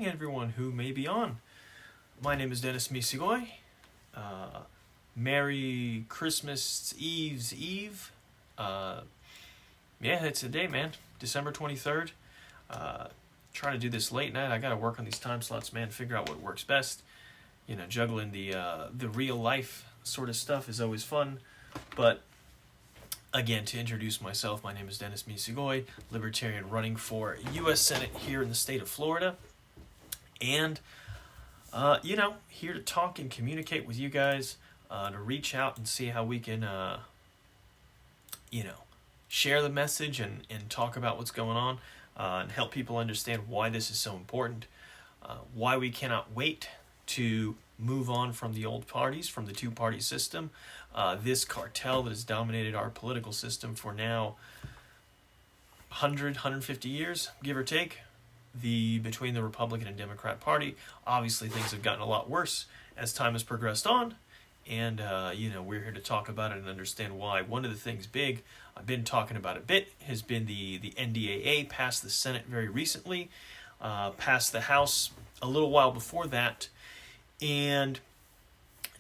evening, everyone who may be on. My name is Dennis Misigoy. Merry Christmas Eve's Eve. Yeah, it's the day, man. December 23rd. Trying to do this late night. I gotta work on these time slots, man, figure out what works best. You know, juggling the real life sort of stuff is always fun. But again, to introduce myself, my name is Dennis Misigoy, Libertarian running for U.S. Senate here in the state of Florida. And, here to talk and communicate with you guys, to reach out and see how we can, share the message and talk about what's going on, and help people understand why this is so important, why we cannot wait to move on from the old parties, from the two-party system, this cartel that has dominated our political system for now 150 years, give or take. Between the Republican and Democrat Party, obviously things have gotten a lot worse as time has progressed on, and we're here to talk about it and understand why. One of the things big I've been talking about a bit has been the NDAA passed the Senate very recently, passed the House a little while before that, and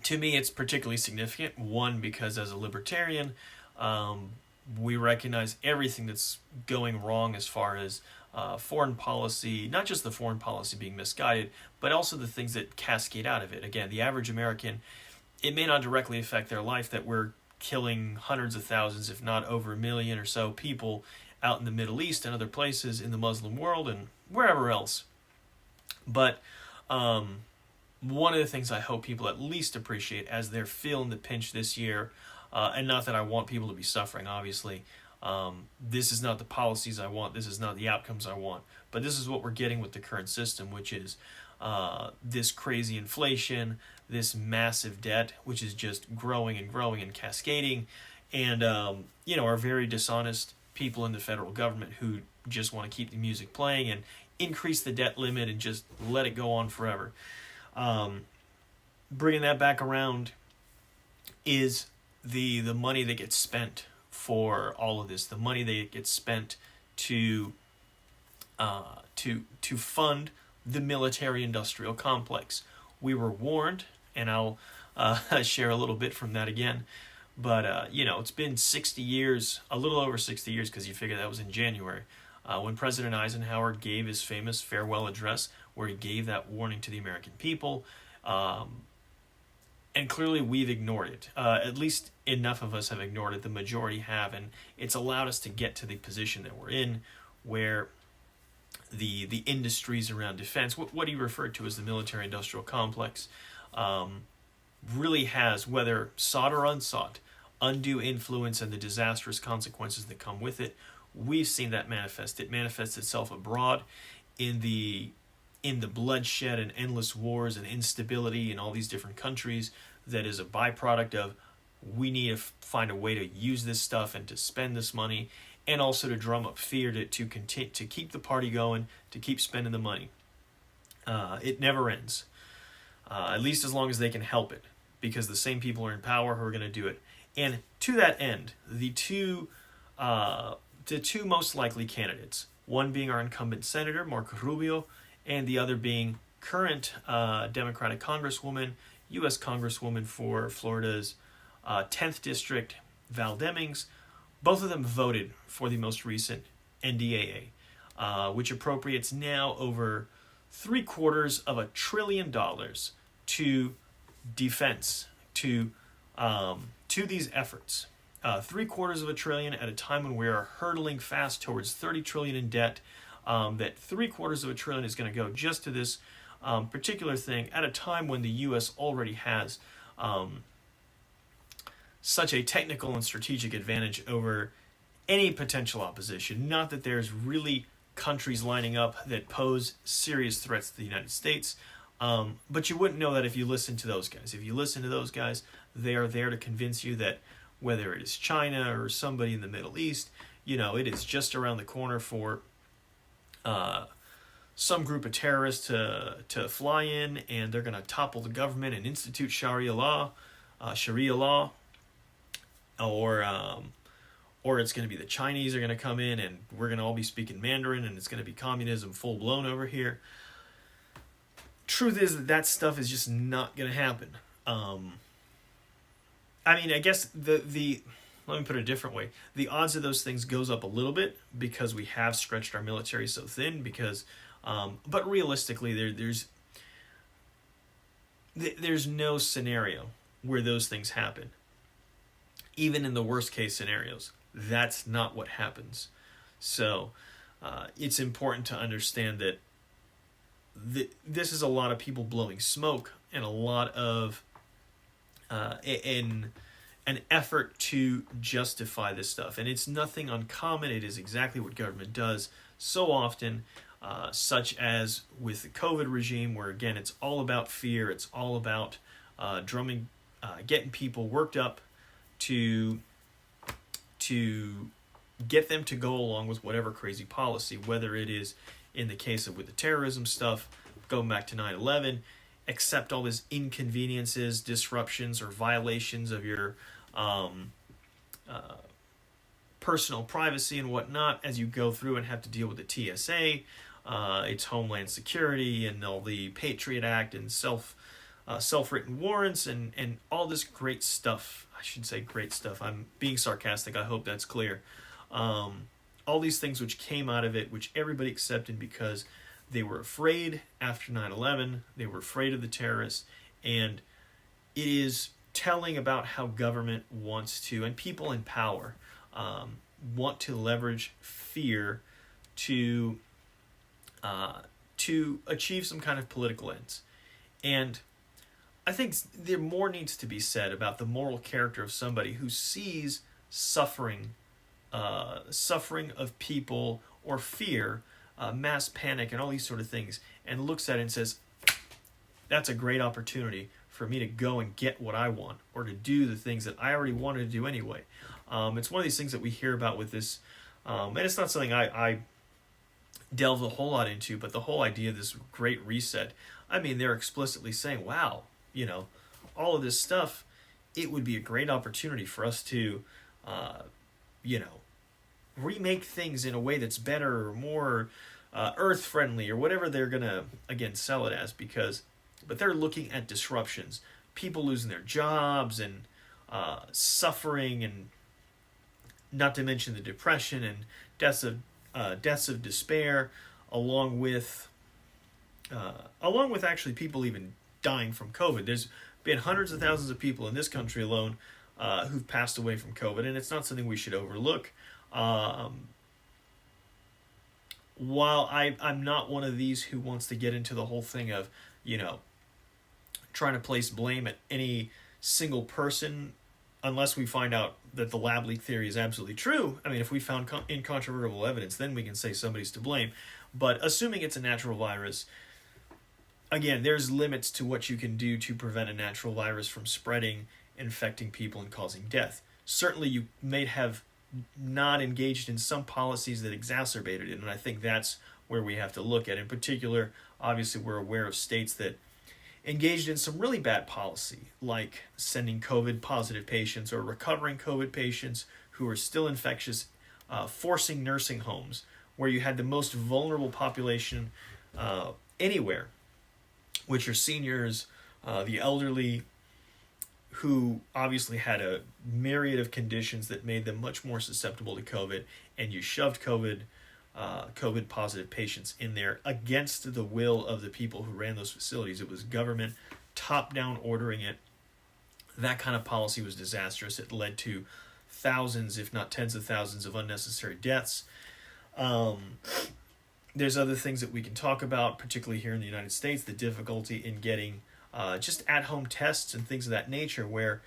to me it's particularly significant. One, because as a libertarian, we recognize everything that's going wrong as far as foreign policy, not just the foreign policy being misguided, but also the things that cascade out of it. Again, the average American, it may not directly affect their life that we're killing hundreds of thousands, if not over 1 million or so people out in the Middle East and other places in the Muslim world and wherever else. But one of the things I hope people at least appreciate as they're feeling the pinch this year, and not that I want people to be suffering, obviously, this is not the policies I want, this is not the outcomes I want, but this is what we're getting with the current system, which is this crazy inflation, this massive debt, which is just growing and growing and cascading, and our very dishonest people in the federal government who just want to keep the music playing and increase the debt limit and just let it go on forever. Bringing that back around is the money that gets spent for all of this, the money that gets spent to fund the military-industrial complex. We were warned, and I'll share a little bit from that again, but it's been 60 years, a little over 60 years, because you figure that was in January, when President Eisenhower gave his famous farewell address, where he gave that warning to the American people, and clearly we've ignored it. At least enough of us have ignored it. The majority have, and it's allowed us to get to the position that we're in, where the industries around defense, what he referred to as the military-industrial complex, really has, whether sought or unsought, undue influence and the disastrous consequences that come with it. We've seen that manifest. It manifests itself abroad in the bloodshed and endless wars and instability in all these different countries that is a byproduct of we need to find a way to use this stuff and to spend this money, and also to drum up fear to continue to keep the party going, to keep spending the money. It never ends, at least as long as they can help it, because the same people are in power who are going to do it. And to that end, the two most likely candidates, one being our incumbent senator, Marco Rubio, and the other being current Democratic Congresswoman, U.S. Congresswoman for Florida's 10th District, Val Demings. Both of them voted for the most recent NDAA, which appropriates now over $750 billion to defense, to these efforts. $750 billion at a time when we are hurtling fast towards $30 trillion in debt. That $750 billion is going to go just to this particular thing at a time when the U.S. already has such a technical and strategic advantage over any potential opposition. Not that there's really countries lining up that pose serious threats to the United States, but you wouldn't know that if you listen to those guys. If you listen to those guys, they are there to convince you that whether it is China or somebody in the Middle East, it is just around the corner for some group of terrorists to fly in, and they're going to topple the government and institute Sharia law, or it's going to be the Chinese are going to come in and we're going to all be speaking Mandarin and it's going to be communism full blown over here. truth is that stuff is just not going to happen. I mean, I guess the let me put it a different way. The odds of those things goes up a little bit because we have stretched our military so thin. Because, but realistically, there's no scenario where those things happen. Even in the worst case scenarios, that's not what happens. So it's important to understand that this is a lot of people blowing smoke and a lot of an effort to justify this stuff. And it's nothing uncommon. It is exactly what government does so often, such as with the COVID regime, where again, it's all about fear. It's all about drumming, getting people worked up to get them to go along with whatever crazy policy, whether it is in the case of with the terrorism stuff, going back to 9/11, accept all these inconveniences, disruptions, or violations of your personal privacy and whatnot as you go through and have to deal with the TSA, it's Homeland Security and all the Patriot Act and self-written warrants and all this great stuff. I should say great stuff. I'm being sarcastic. I hope that's clear. All these things which came out of it, which everybody accepted because they were afraid after 9/11. They were afraid of the terrorists. And it is telling about how government wants to, and people in power, want to leverage fear to achieve some kind of political ends. And I think there more needs to be said about the moral character of somebody who sees suffering of people or fear, mass panic and all these sort of things, and looks at it and says, that's a great opportunity for me to go and get what I want, or to do the things that I already wanted to do anyway. It's one of these things that we hear about with this, and it's not something I delve a whole lot into, but the whole idea of this great reset, I mean, they're explicitly saying, wow, all of this stuff, it would be a great opportunity for us to, remake things in a way that's better or more earth-friendly or whatever they're going to, again, sell it as, but they're looking at disruptions, people losing their jobs and suffering, and not to mention the depression and deaths of despair, along with actually people even dying from COVID. There's been hundreds of thousands of people in this country alone who've passed away from COVID, and it's not something we should overlook. While I'm not one of these who wants to get into the whole thing of, trying to place blame at any single person, unless we find out that the lab leak theory is absolutely true. I mean, if we found incontrovertible evidence, then we can say somebody's to blame. But assuming it's a natural virus, again, there's limits to what you can do to prevent a natural virus from spreading, infecting people, and causing death. Certainly, you may have not engaged in some policies that exacerbated it, and I think that's where we have to look at. In particular, obviously, we're aware of states that engaged in some really bad policy, like sending COVID-positive patients or recovering COVID patients who are still infectious, forcing nursing homes, where you had the most vulnerable population anywhere, which are seniors, the elderly, who obviously had a myriad of conditions that made them much more susceptible to COVID, and you shoved COVID-positive patients in there against the will of the people who ran those facilities. It was government top-down ordering it. That kind of policy was disastrous. It led to thousands, if not tens of thousands, of unnecessary deaths. There's other things that we can talk about, particularly here in the United States, the difficulty in getting just at-home tests and things of that nature, where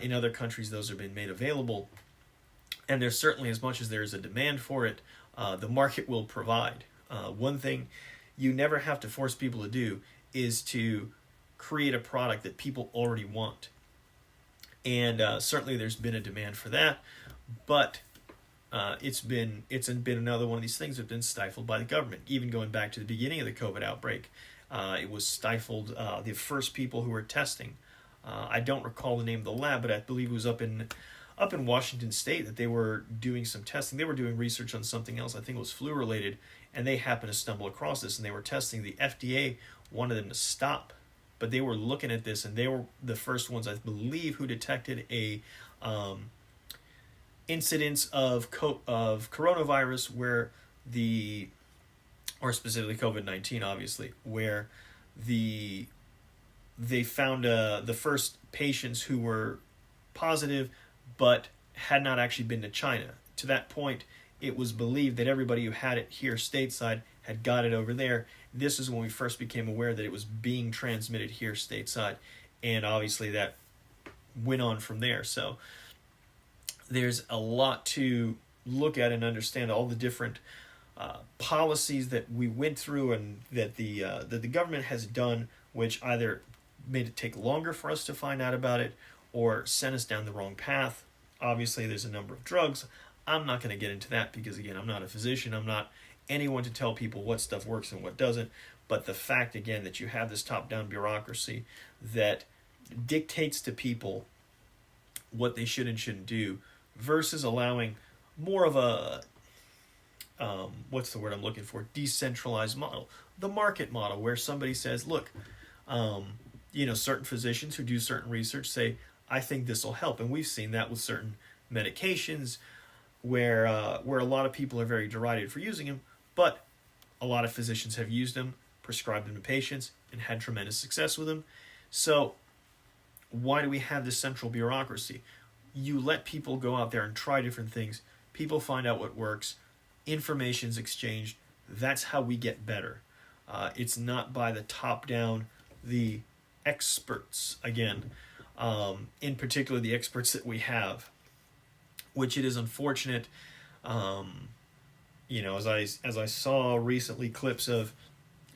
in other countries those have been made available. And there's certainly, as much as there's a demand for it, the market will provide. One thing you never have to force people to do is to create a product that people already want. And certainly there's been a demand for that, but it's been another one of these things that's been stifled by the government. Even going back to the beginning of the COVID outbreak, it was stifled. The first people who were testing, I don't recall the name of the lab, but I believe it was up in up in Washington State that they were doing some testing. They were doing research on something else. I think it was flu related, and they happened to stumble across this, and they were testing. The FDA wanted them to stop, but they were looking at this, and they were the first ones, I believe, who detected a incidence of coronavirus or specifically COVID-19, obviously, where they found the first patients who were positive but had not actually been to China. To that point, it was believed that everybody who had it here stateside had got it over there. This is when we first became aware that it was being transmitted here stateside, and obviously that went on from there. So there's a lot to look at and understand, all the different policies that we went through and that the government has done, which either made it take longer for us to find out about it or sent us down the wrong path. Obviously, there's a number of drugs. I'm not going to get into that because, again, I'm not a physician. I'm not anyone to tell people what stuff works and what doesn't. But the fact, again, that you have this top-down bureaucracy that dictates to people what they should and shouldn't do versus allowing more of a, what's the word I'm looking for, decentralized model. The market model, where somebody says, look, certain physicians who do certain research say, I think this will help. And we've seen that with certain medications where a lot of people are very derided for using them, but a lot of physicians have used them, prescribed them to patients, and had tremendous success with them. So why do we have this central bureaucracy? You let people go out there and try different things. People find out what works. Information's exchanged. That's how we get better. It's not by the top down, the experts, again, in particular the experts that we have, which it is unfortunate. As I saw recently clips of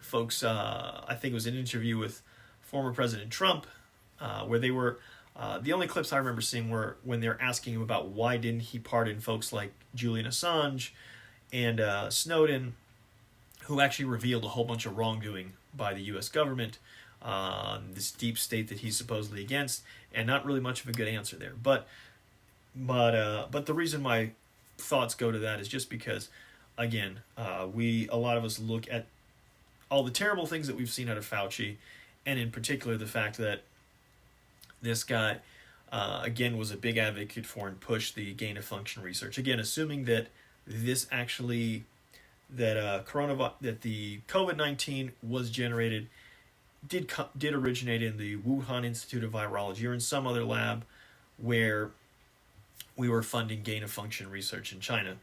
folks, I think it was an interview with former President Trump, where they were, the only clips I remember seeing were when they're asking him about why didn't he pardon folks like Julian Assange and Snowden, who actually revealed a whole bunch of wrongdoing by the U.S. government, this deep state that he's supposedly against, and not really much of a good answer there. But the reason my thoughts go to that is just because, again, a lot of us look at all the terrible things that we've seen out of Fauci, and in particular the fact that this guy, again, was a big advocate for and pushed the gain-of-function research. Again, assuming that this actually, that the COVID-19 was generated, did originate in the Wuhan Institute of Virology or in some other lab where we were funding gain-of-function research in China,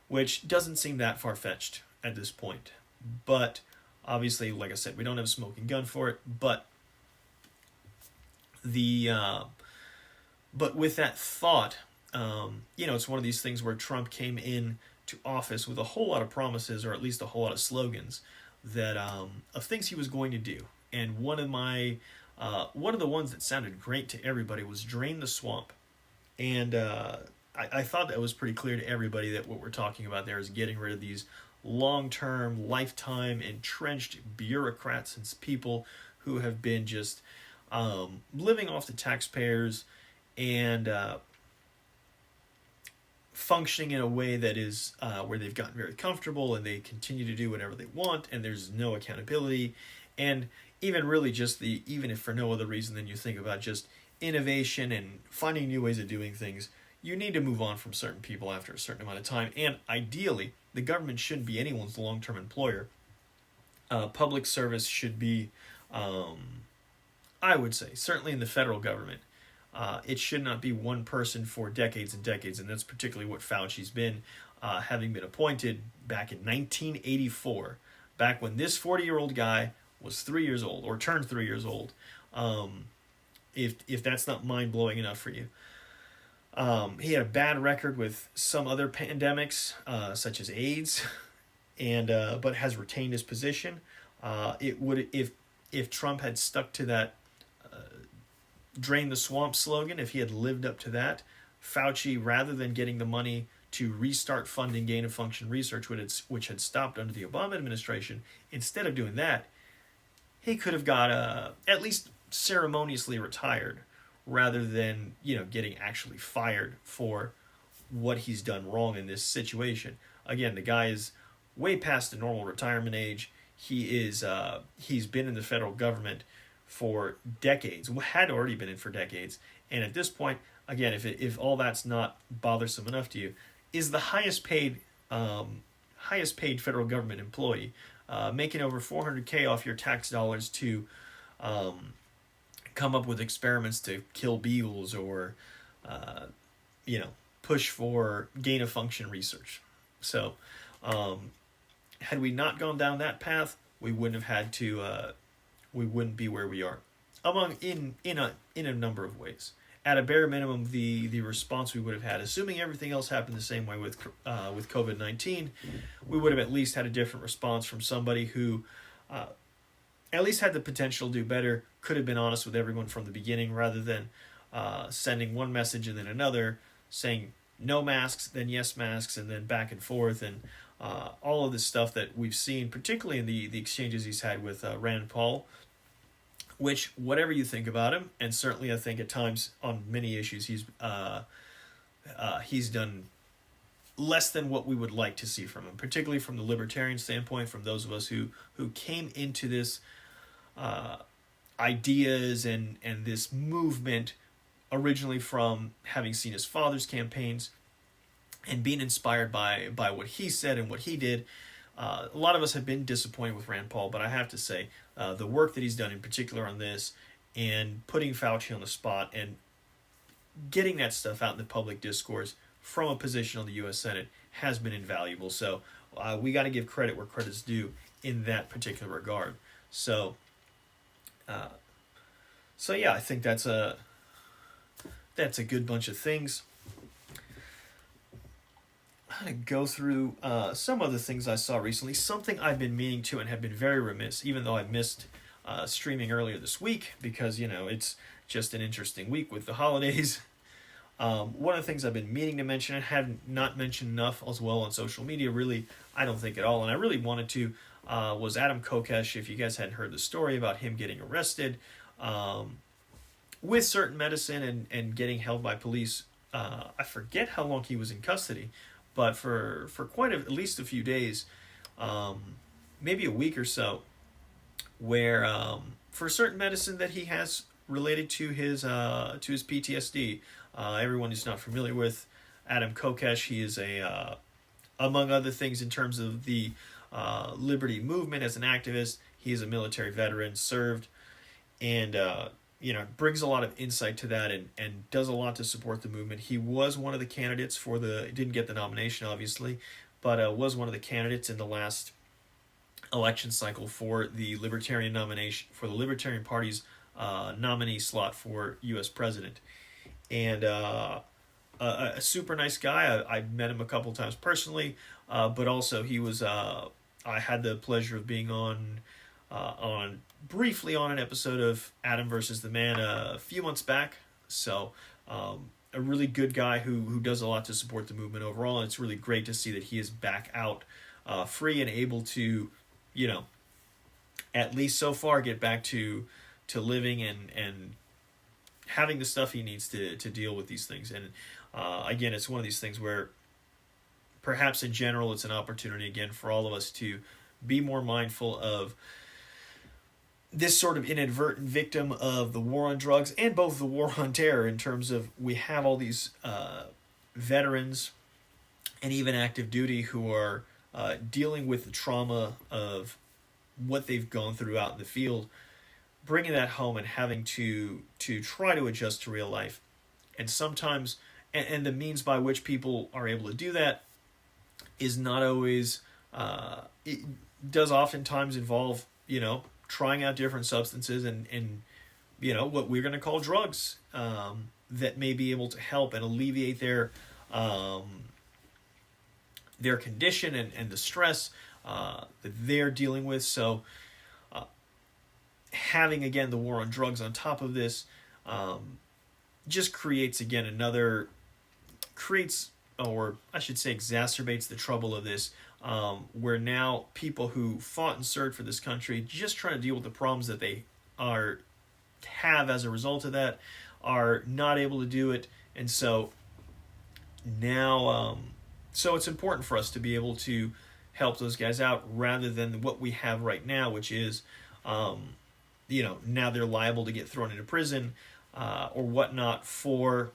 which doesn't seem that far-fetched at this point. But obviously, like I said, we don't have a smoking gun for it. But with that thought, it's one of these things where Trump came in to office with a whole lot of promises, or at least a whole lot of slogans that of things he was going to do. And one of the ones that sounded great to everybody was drain the swamp. And I thought that was pretty clear to everybody that what we're talking about there is getting rid of these long-term, lifetime, entrenched bureaucrats and people who have been just living off the taxpayers and functioning in a way that is where they've gotten very comfortable and they continue to do whatever they want, and there's no accountability. And even really just even if for no other reason than you think about just innovation and finding new ways of doing things, you need to move on from certain people after a certain amount of time. And ideally, the government shouldn't be anyone's long-term employer. Public service should be, I would say, certainly in the federal government, it should not be one person for decades and decades, and that's particularly what Fauci's been, having been appointed back in 1984, back when this 40-year-old guy was 3 years old, or turned 3 years old, if that's not mind-blowing enough for you. He had a bad record with some other pandemics, such as AIDS, and but has retained his position. It would, if Trump had stuck to that drain the swamp slogan, if he had lived up to that, Fauci, rather than getting the money to restart funding gain-of-function research, which had stopped under the Obama administration, instead of doing that, he could have got at least ceremoniously retired, rather than, getting actually fired for what he's done wrong in this situation. Again, the guy is way past the normal retirement age. He's been in the federal government for decades, had already been in for decades, and at this point, again, if all that's not bothersome enough to you, is the highest paid federal government employee, making over $400K off your tax dollars to come up with experiments to kill beetles or push for gain of function research. So had we not gone down that path, we wouldn't have had to we wouldn't be where we are, in a number of ways. At a bare minimum, the response we would have had, assuming everything else happened the same way with COVID-19, we would have at least had a different response from somebody who at least had the potential to do better, could have been honest with everyone from the beginning, rather than sending one message and then another, saying no masks, then yes masks, and then back and forth, and all of this stuff that we've seen, particularly in the exchanges he's had with Rand Paul, which, whatever you think about him, and certainly I think at times on many issues he's done less than what we would like to see from him, particularly from the libertarian standpoint, from those of us who came into this ideas and this movement originally from having seen his father's campaigns and being inspired by what he said and what he did. A lot of us have been disappointed with Rand Paul, but I have to say the work that he's done in particular on this and putting Fauci on the spot and getting that stuff out in the public discourse from a position on the U.S. Senate has been invaluable. So we got to give credit where credit's due in that particular regard. So yeah, I think that's a good bunch of things. I'm going to go through some other things I saw recently. Something I've been meaning to and have been very remiss, even though I missed streaming earlier this week because, it's just an interesting week with the holidays. One of the things I've been meaning to mention and have not mentioned enough as well on social media, really, I don't think at all, and I really wanted to, was Adam Kokesh. If you guys hadn't heard the story about him getting arrested with certain medicine and getting held by police, I forget how long he was in custody, but for at least a few days, maybe a week or so, where for certain medicine that he has related to his PTSD. Everyone who's not familiar with Adam Kokesh, he is among other things in terms of the liberty movement as an activist, he is a military veteran, served, and brings a lot of insight to that and does a lot to support the movement. He was one of the candidates didn't get the nomination obviously, but was one of the candidates in the last election cycle for the Libertarian nomination, for the Libertarian Party's nominee slot for U.S. President. And a super nice guy. I met him a couple times personally, but also he was, I had the pleasure of being briefly on an episode of Adam versus the Man a few months back. So a really good guy who does a lot to support the movement overall, and it's really great to see that he is back out free and able to, at least so far get back to living and having the stuff he needs to deal with these things. And again, it's one of these things where perhaps in general it's an opportunity again for all of us to be more mindful of this sort of inadvertent victim of the war on drugs and both the war on terror, in terms of we have all these veterans and even active duty who are dealing with the trauma of what they've gone through out in the field, bringing that home and having to try to adjust to real life. And sometimes, and the means by which people are able to do that is not always, it does oftentimes involve, trying out different substances and what we're going to call drugs, that may be able to help and alleviate their condition and the stress that they're dealing with. So having, again, the war on drugs on top of this just creates, again, exacerbates the trouble of this, where now people who fought and served for this country, just trying to deal with the problems that they have as a result of that, are not able to do it. And so now, so it's important for us to be able to help those guys out rather than what we have right now, which is, now they're liable to get thrown into prison or whatnot for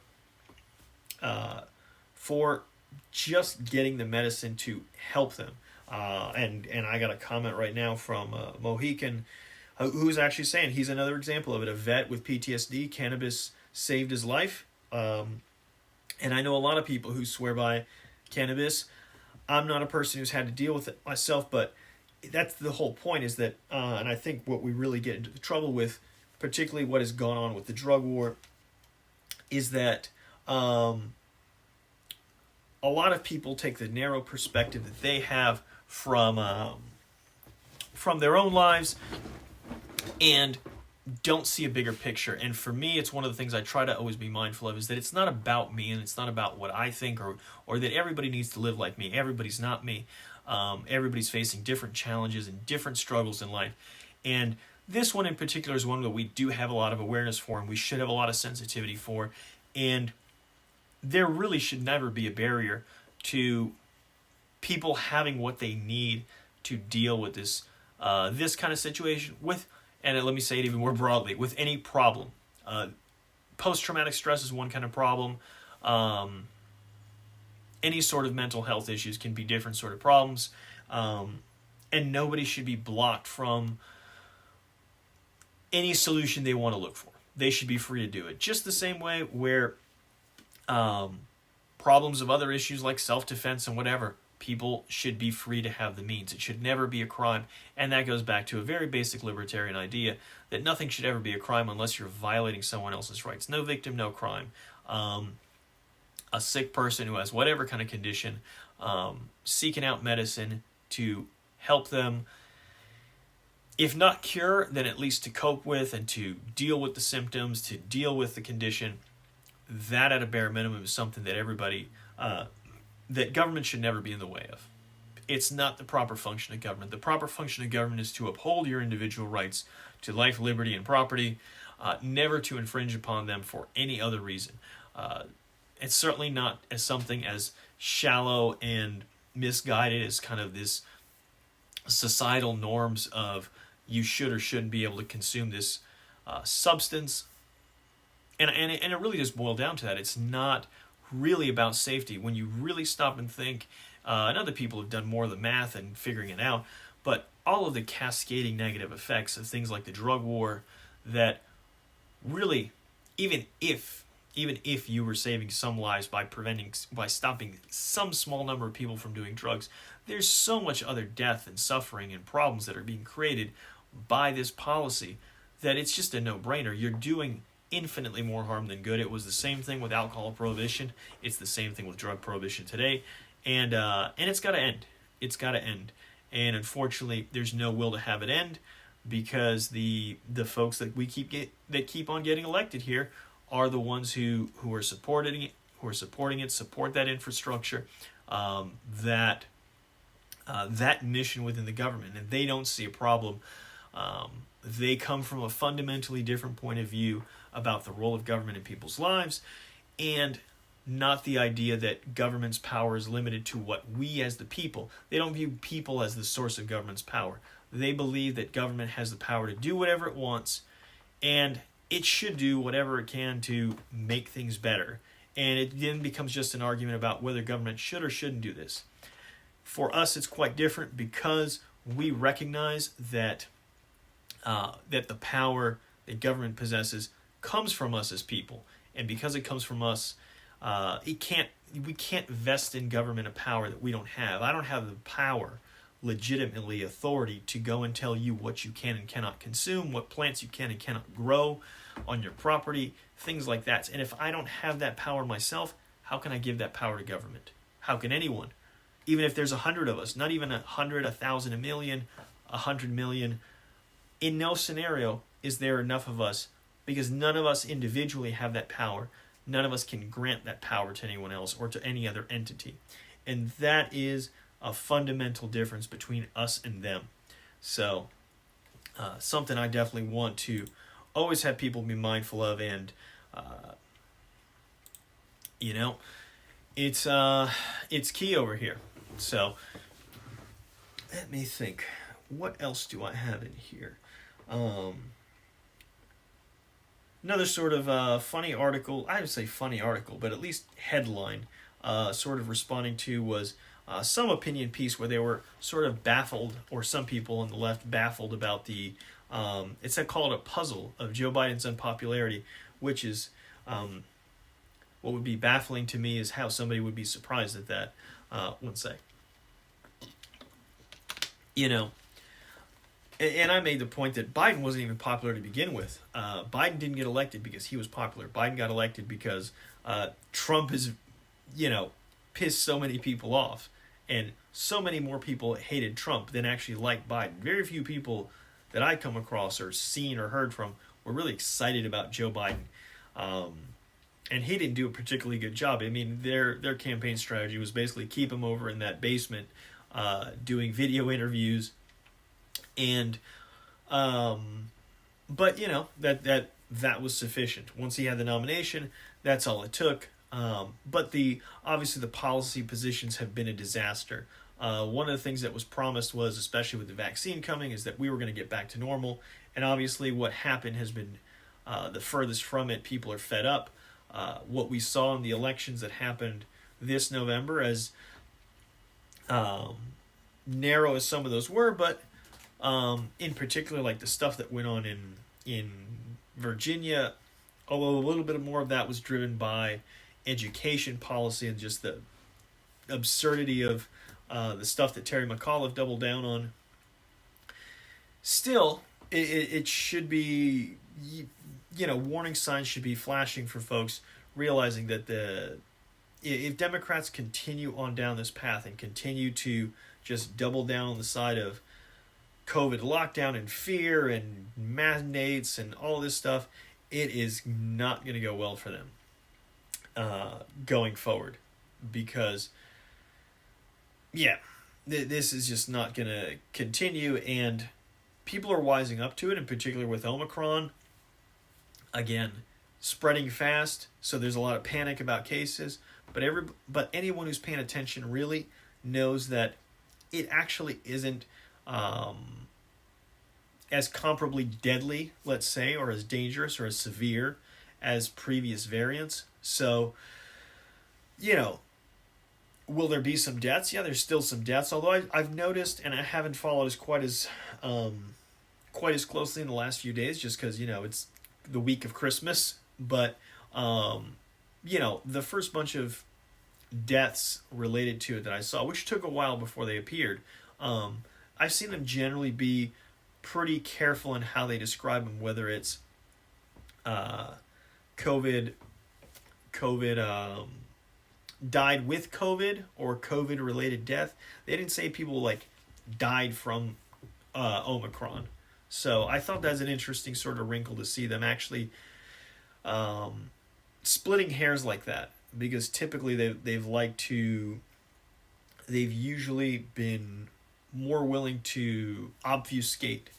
just getting the medicine to help them. And I got a comment right now from Mohican, who's actually saying he's another example of it. A vet with PTSD, cannabis saved his life. And I know a lot of people who swear by cannabis. I'm not a person who's had to deal with it myself, but that's the whole point, is that, and I think what we really get into the trouble with, particularly what has gone on with the drug war, is that a lot of people take the narrow perspective that they have from their own lives and don't see a bigger picture. And for me, it's one of the things I try to always be mindful of, is that it's not about me and it's not about what I think or that everybody needs to live like me. Everybody's not me. Everybody's facing different challenges and different struggles in life. And this one in particular is one that we do have a lot of awareness for and we should have a lot of sensitivity for. And there really should never be a barrier to people having what they need to deal with this this kind of situation with, and let me say it even more broadly, with any problem. Post-traumatic stress is one kind of problem. Any sort of mental health issues can be different sort of problems. And nobody should be blocked from any solution they want to look for. They should be free to do it. Just the same way where problems of other issues like self-defense and whatever, people should be free to have the means. It should never be a crime. And that goes back to a very basic libertarian idea that nothing should ever be a crime unless you're violating someone else's rights. No victim, no crime. A sick person who has whatever kind of condition, seeking out medicine to help them, if not cure, then at least to cope with and to deal with the symptoms, to deal with the condition. That at a bare minimum is something that everybody, that government should never be in the way of. It's not the proper function of government. The proper function of government is to uphold your individual rights to life, liberty, and property, never to infringe upon them for any other reason. It's certainly not as something as shallow and misguided as kind of this societal norms of you should or shouldn't be able to consume this substance. And it really does boil down to that. It's not really about safety. When you really stop and think, and other people have done more of the math and figuring it out, but all of the cascading negative effects of things like the drug war, that really, even if you were saving some lives by stopping some small number of people from doing drugs, there's so much other death and suffering and problems that are being created by this policy that it's just a no-brainer. You're doing infinitely more harm than good. It was the same thing with alcohol prohibition. It's the same thing with drug prohibition today, and it's got to end. It's got to end. And unfortunately, there's no will to have it end, because the folks that keep on getting elected here are the ones who are supporting it, support that infrastructure, that mission within the government, and they don't see a problem. They come from a fundamentally different point of view about the role of government in people's lives, and not the idea that government's power is limited to what we as the people. They don't view people as the source of government's power. They believe that government has the power to do whatever it wants, and it should do whatever it can to make things better. And it then becomes just an argument about whether government should or shouldn't do this. For us, it's quite different, because we recognize that that the power that government possesses comes from us as people, and because it comes from us, we can't vest in government a power that we don't have. I don't have the power, legitimately authority, to go and tell you what you can and cannot consume, what plants you can and cannot grow on your property, things like that. And if I don't have that power myself, how can I give that power to government? How can anyone? Even if there's 100 of us, not even 100, 1,000, 1,000,000, 100 million, in no scenario is there enough of us, because none of us individually have that power. None of us can grant that power to anyone else or to any other entity. And that is a fundamental difference between us and them. So, something I definitely want to always have people be mindful of, and You know, it's key over here. So let me think. What else do I have in here? Another sort of funny article. I would say funny article, but at least headline. Sort of responding to was some opinion piece where they were sort of baffled, or some people on the left baffled about the. It's called a puzzle of Joe Biden's unpopularity, which is. What would be baffling to me is how somebody would be surprised at that. One sec. You know, and I made the point that Biden wasn't even popular to begin with. Biden didn't get elected because he was popular. Biden got elected because Trump has, pissed so many people off. And so many more people hated Trump than actually liked Biden. Very few people that I come across or seen or heard from were really excited about Joe Biden. And he didn't do a particularly good job. I mean, their campaign strategy was basically keep him over in that basement, doing video interviews, and, but that was sufficient. Once he had the nomination, that's all it took. But obviously the policy positions have been a disaster. One of the things that was promised was, especially with the vaccine coming, is that we were going to get back to normal. And obviously what happened has been the furthest from it. People are fed up. What we saw in the elections that happened this November, as narrow as some of those were, but in particular, like the stuff that went on in Virginia, although a little bit more of that was driven by education policy and just the absurdity of the stuff that Terry McAuliffe doubled down on. Still, it should be, warning signs should be flashing for folks, realizing that if Democrats continue on down this path and continue to just double down on the side of COVID lockdown and fear and mandates and all this stuff, it is not going to go well for them going forward. Because, this is just not going to continue, and people are wising up to it, in particular with Omicron. Again, spreading fast, so there's a lot of panic about cases, but anyone who's paying attention really knows that it actually isn't as comparably deadly, let's say, or as dangerous or as severe as previous variants. So, will there be some deaths? Yeah, there's still some deaths, although I've noticed, and I haven't followed as quite as closely in the last few days, just because, it's the week of Christmas, but the first bunch of deaths related to it that I saw, which took a while before they appeared, I've seen them generally be pretty careful in how they describe them, whether it's COVID died with COVID or COVID related death. They didn't say people died from Omicron. So I thought that's an interesting sort of wrinkle to see them actually splitting hairs like that, because typically they've usually been more willing to obfuscate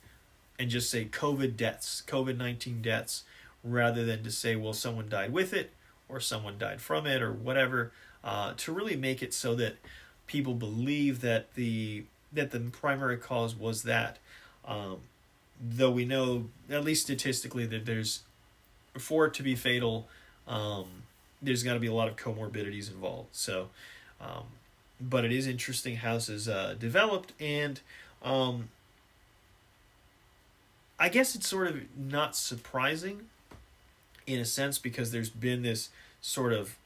and just say COVID deaths, COVID-19 deaths, rather than to say, well, someone died with it or someone died from it or whatever, to really make it so that people believe that the primary cause was that. Though we know, at least statistically, that for it to be fatal, there's got to be a lot of comorbidities involved. So, but it is interesting how this is developed, and I guess it's sort of not surprising in a sense, because there's been this sort of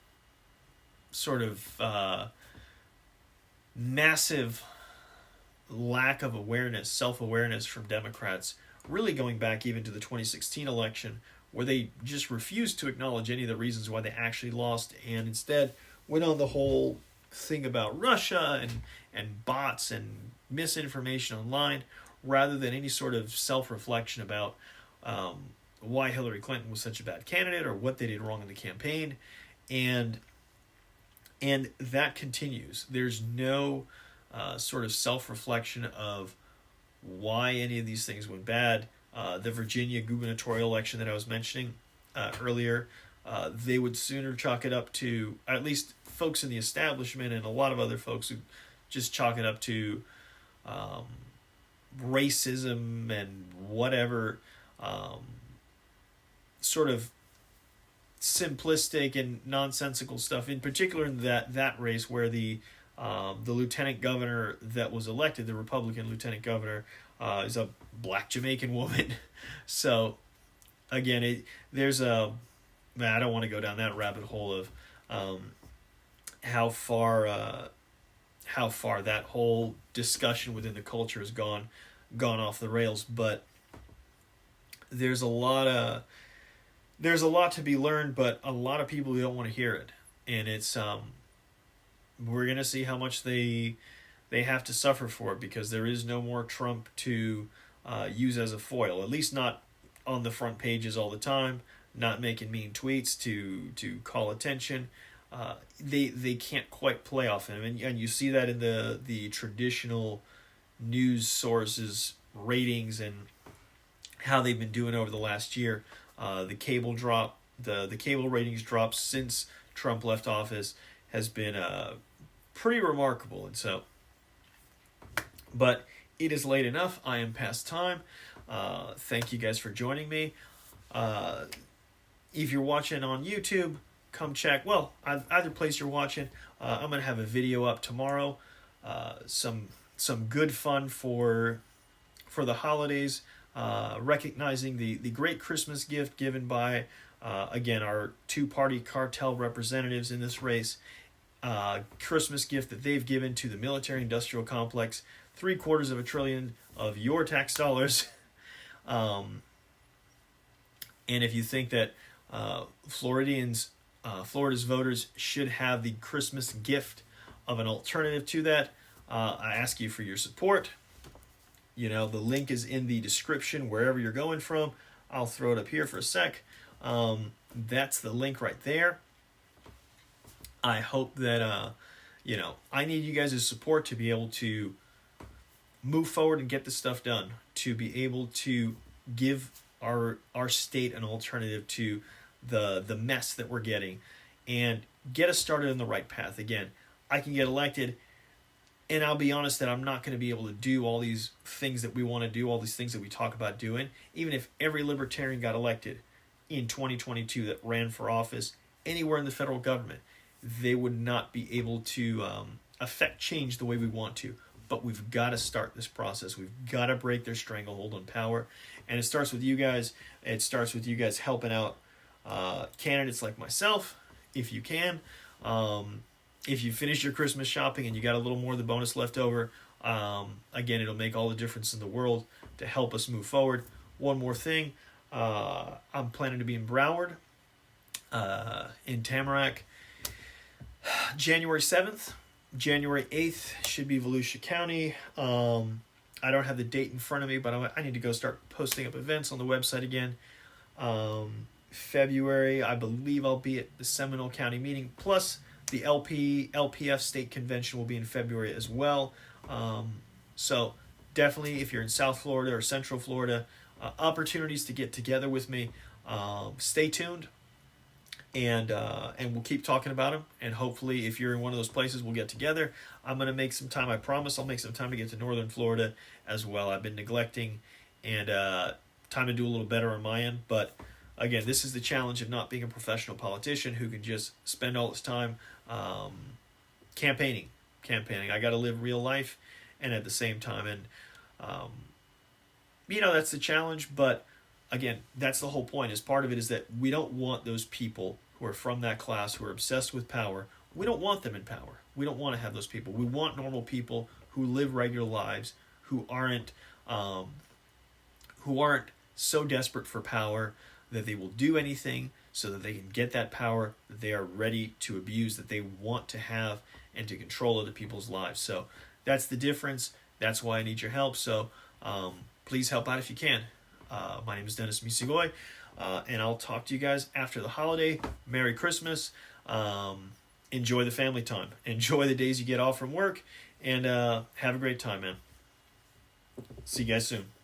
massive lack of awareness, self-awareness from Democrats, really going back even to the 2016 election, where they just refused to acknowledge any of the reasons why they actually lost, and instead went on the whole thing about Russia and bots and misinformation online, rather than any sort of self-reflection about why Hillary Clinton was such a bad candidate or what they did wrong in the campaign. And that continues. There's no sort of self-reflection of why any of these things went bad. The Virginia gubernatorial election that I was mentioning earlier, they would sooner chalk it up to, at least folks in the establishment and a lot of other folks who just chalk it up to racism and whatever sort of simplistic and nonsensical stuff, in particular in that race where the lieutenant governor that was elected, the Republican lieutenant governor, is a black Jamaican woman. So again, there's I don't want to go down that rabbit hole of how far that whole discussion within the culture has gone off the rails, but there's a lot to be learned, but a lot of people don't want to hear it, and it's we're gonna see how much they have to suffer for it, because there is no more Trump to use as a foil, at least not on the front pages all the time, not making mean tweets to call attention. They can't quite play off him, and you see that in the traditional news sources ratings and how they've been doing over the last year. The cable ratings drop since Trump left office has been pretty remarkable, and so. But it is late enough. I am past time. Thank you guys for joining me. If you're watching on YouTube, come check. Well, either place you're watching, I'm gonna have a video up tomorrow. Some good fun for the holidays. Recognizing the great Christmas gift given by again our two-party cartel representatives in this race. Christmas gift that they've given to the military-industrial complex, $750 billion of your tax dollars. And if you think that Florida's voters should have the Christmas gift of an alternative to that, I ask you for your support. You know, the link is in the description wherever you're going from. I'll throw it up here for a sec. That's the link right there. I hope that, I need you guys' support to be able to move forward and get this stuff done, to be able to give our state an alternative to the mess that we're getting, and get us started on the right path. Again, I can get elected, and I'll be honest that I'm not going to be able to do all these things that we want to do, all these things that we talk about doing. Even if every libertarian got elected in 2022 that ran for office anywhere in the federal government, they would not be able to affect change the way we want to. But we've got to start this process. We've got to break their stranglehold on power. And it starts with you guys. It starts with you guys helping out candidates like myself, if you can. If you finish your Christmas shopping and you got a little more of the bonus left over, again, it'll make all the difference in the world to help us move forward. One more thing. I'm planning to be in Broward, in Tamarack, January 7th. January 8th should be Volusia County. I don't have the date in front of me, but I need to go start posting up events on the website again. February, I believe I'll be at the Seminole County meeting, plus the LPF state convention will be in February as well. So definitely, if you're in South Florida or Central Florida, opportunities to get together with me. Stay tuned, and we'll keep talking about them. And hopefully, if you're in one of those places, we'll get together. I'm going to make some time. I promise I'll make some time to get to Northern Florida as well. I've been neglecting, and time to do a little better on my end. But again, this is the challenge of not being a professional politician who can just spend all his time campaigning. I got to live real life, and at the same time, and that's the challenge. But again, that's the whole point. Is part of it is that we don't want those people who are from that class who are obsessed with power. We don't want them in power. We don't want to have those people. We want normal people who live regular lives, who aren't so desperate for power that they will do anything so that they can get that power that they are ready to abuse, that they want to have and to control other people's lives. So that's the difference. That's why I need your help. So please help out if you can. My name is Dennis Misigoy, and I'll talk to you guys after the holiday. Merry Christmas. Enjoy the family time. Enjoy the days you get off from work, and have a great time, man. See you guys soon.